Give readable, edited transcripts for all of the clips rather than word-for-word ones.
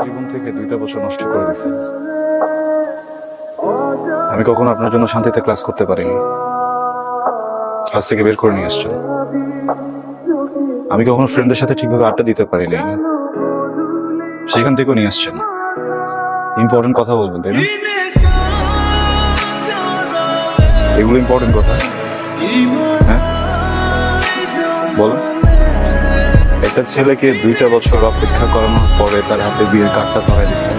জীবন থেকে 2টা বছর নষ্ট করে দিয়েছেন। আমি কখনো আপনার জন্য শান্তিতে ক্লাস করতে পারিনি, ক্লাস থেকে বের করে নিয়ে আসছেন। আমি কখনো ফ্রেন্ডদের সাথে ঠিকভাবে আড্ডা দিতে পারিনি, সেখান থেকেও নিয়ে আসছেন। ইম্পর্টেন্ট কথা বলবেন, তাই না? এগুলো ইম্পর্টেন্ট কথা। হ্যাঁ বলো। একটা ছেলেকে 2টা বছর অপেক্ষা করানোর পরে তার হাতে বিয়ের কার্ডটা ধরাই দিচ্ছে,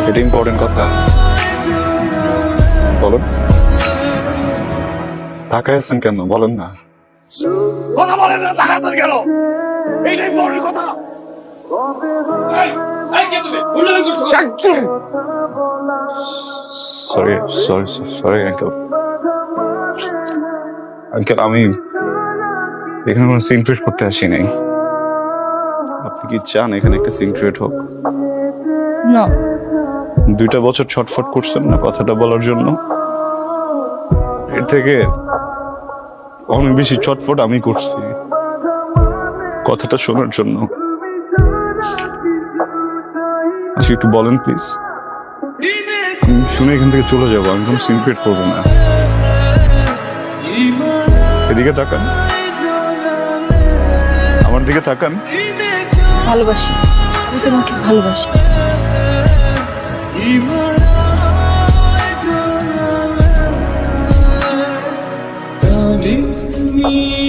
এটা ইম্পর্টেন্ট কথা। বলুন, তাকায় আছেন কেন? বলেন না, কথা বলেন না, তাকায় আছেন কেন? এইটা ইম্পর্টেন্ট কথা। Sorry sorry sorry uncle. Uncle, আমি এখানে কোনো সিন ক্রিয়েট করতে আসি নাই। আপনি কি চান এখানে একটা সিন ক্রিয়েট হোক? না। 2টা বছর ছটফট করছেন না কথাটা বলার জন্য, এর থেকে অনেক বেশি ছটফট আমি করছি কথাটা শোনার জন্য। আচ্ছা একটু বলেন প্লিজ, শুনে এখান থেকে চলে যাবো, আমি কোনো সিন ক্রিয়েট করবো না। এদিকে তাকান, আমার দিকে তাকান। ভালোবাসি, আমি তোমাকে ভালোবাসি। me